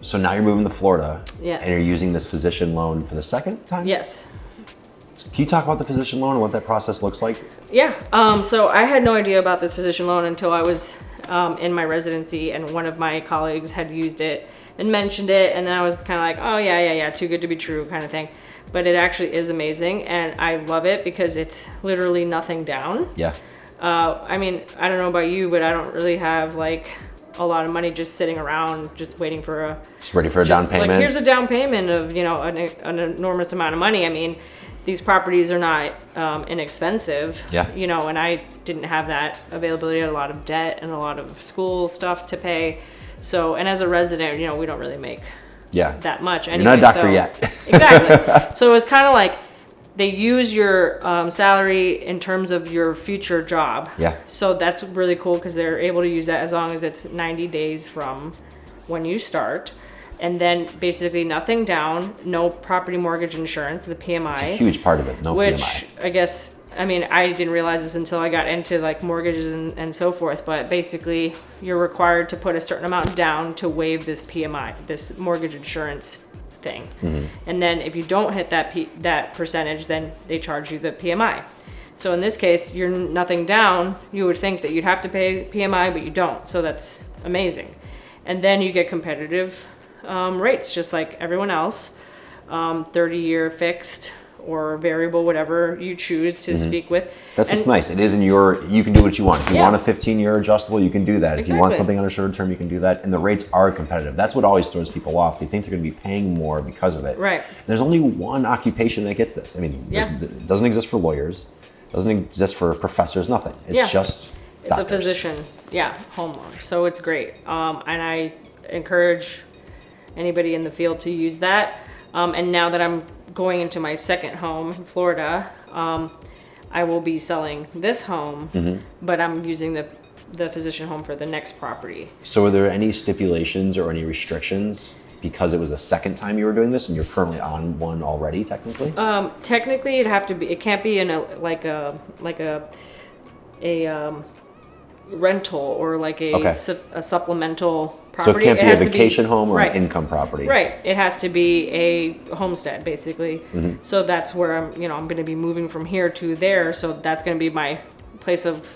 So now you're moving to Florida. Yes. And you're using this physician loan for the second time? Yes. So can you talk about the physician loan and what that process looks like? Yeah. So I had no idea about this physician loan until I was in my residency, and one of my colleagues had used it and mentioned it, and then I was kind of like, oh yeah, too good to be true kind of thing. But it actually is amazing, and I love it because it's literally nothing down. Yeah. I mean, I don't know about you, but I don't really have like a lot of money just sitting around just waiting for Just ready for a down payment. Like, here's a down payment of, you know, an enormous amount of money. I mean, these properties are not inexpensive. Yeah. You know, and I didn't have that availability. I had a lot of debt and a lot of school stuff to pay. So, and as a resident, you know, we don't really make that much anyway. You're not a doctor yet. Exactly. So it was kind of like they use your salary in terms of your future job. Yeah. So that's really cool because they're able to use that as long as it's 90 days from when you start. And then basically nothing down, no property mortgage insurance, the PMI. It's a huge part of it, no which PMI. I guess, I mean, I didn't realize this until I got into like mortgages and so forth, but basically you're required to put a certain amount down to waive this PMI, this mortgage insurance thing. Mm-hmm. And then if you don't hit that percentage, then they charge you the PMI. So in this case, you're nothing down. You would think that you'd have to pay PMI, but you don't. So that's amazing. And then you get competitive rates, just like everyone else. 30-year fixed or variable, whatever you choose to speak with. That's what's nice. It is you can do what you want. If you want a 15-year adjustable, you can do that. If you want something on a shorter term, you can do that. And the rates are competitive. That's what always throws people off. They think they're going to be paying more because of it. Right. There's only one occupation that gets this. I mean, it doesn't exist for lawyers. It doesn't exist for professors, nothing. It's just It's doctors. a physician, home loan. So it's great. And I encourage anybody in the field to use that. And now that I'm going into my second home in Florida, I will be selling this home, but I'm using the physician home for the next property. So are there any stipulations or any restrictions because it was the second time you were doing this and you're currently on one already technically? Technically it can't be in a rental or like a supplemental property. So it can't be a vacation home or an income property. Right. It has to be a homestead, basically. So that's where I'm going to be moving from here to there. So that's going to be my place of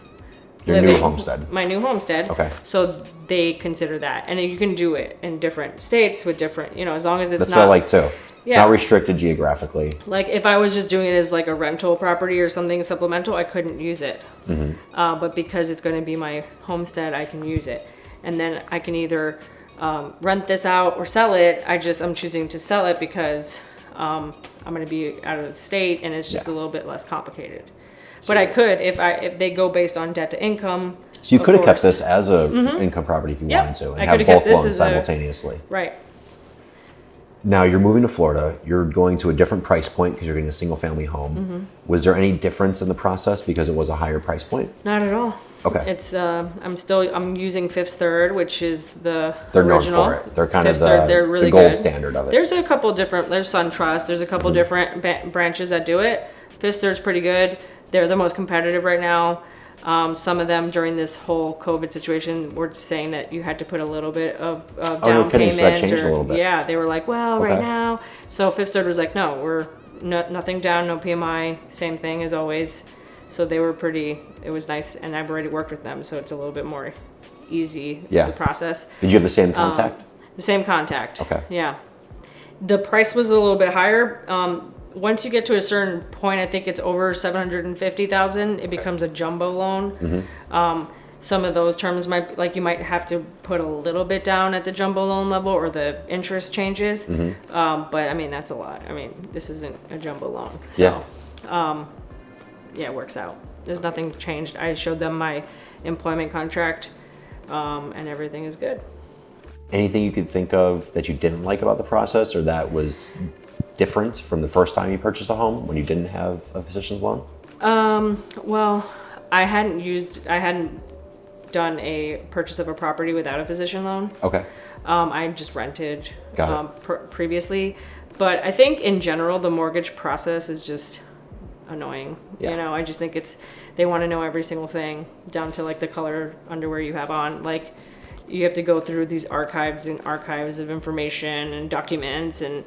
living. Your new homestead. My new homestead. Okay. So they consider that. And you can do it in different states with different, as long as it's That's not. what I like too. It's not restricted geographically. Like if I was just doing it as like a rental property or something supplemental, I couldn't use it. But because it's going to be my homestead, I can use it. And then I can either rent this out or sell it. I'm choosing to sell it because I'm going to be out of the state and it's just a little bit less complicated. But I could if they go based on debt to income. So you could have kept this as a income property if you wanted to, and have both loans simultaneously. Right. Now you're moving to Florida. You're going to a different price point because you're getting a single family home. Was there any difference in the process because it was a higher price point? Not at all. Okay. It's I'm using Fifth Third, which is the They're original. known for it. They're kind of they're really the gold good. standard of it. There's a couple different. There's SunTrust. There's a couple different branches that do it. Fifth Third's pretty good. They're the most competitive right now. Some of them during this whole COVID situation were saying that you had to put a little bit of down payment. So that changed a little bit. Yeah, they were like, well, right now. So Fifth Third was like, no, we're nothing down, no PMI, same thing as always. So they were it was nice, and I've already worked with them, so it's a little bit more easy, the process. Did you have the same contact? The same contact. Okay. Yeah. The price was a little bit higher. Once you get to a certain point, I think it's over $750,000, it becomes a jumbo loan. Some of those terms you might have to put a little bit down at the jumbo loan level or the interest changes. But I mean, that's a lot. I mean, this isn't a jumbo loan. So, it works out. There's nothing changed. I showed them my employment contract, and everything is good. Anything you could think of that you didn't like about the process or that was different from the first time you purchased a home when you didn't have a physician's loan? Well, I hadn't done a purchase of a property without a physician loan. Okay. I just rented previously, but I think in general the mortgage process is just annoying. I just think they want to know every single thing down to like the color underwear you have on. Like, you have to go through these archives and archives of information and documents, and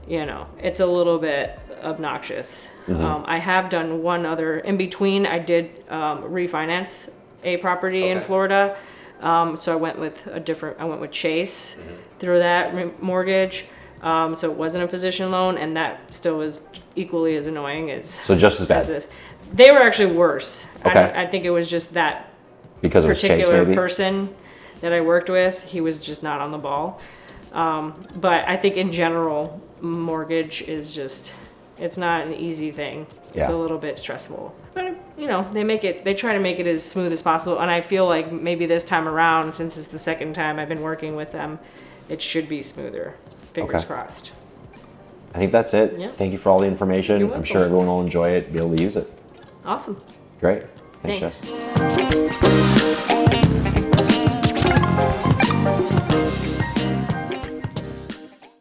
it's a little bit obnoxious. I have done one other in between. I did refinance a property in Florida. So I went with Chase through that mortgage. So it wasn't a physician loan, and that still was equally as annoying as So just as bad. as this. They were actually worse. Okay. I think it was just that Because it was Chase, particular maybe? person that I worked with. He was just not on the ball. But I think in general, mortgage is it's not an easy thing. It's Yeah. a little bit stressful. But they try to make it as smooth as possible. And I feel like maybe this time around, since it's the second time I've been working with them, it should be smoother. Fingers crossed. I think that's it. Yeah. Thank you for all the information. You're I'm welcome. sure everyone will enjoy it, be able to use it. Awesome. Great. Thanks, Thanks. Jess.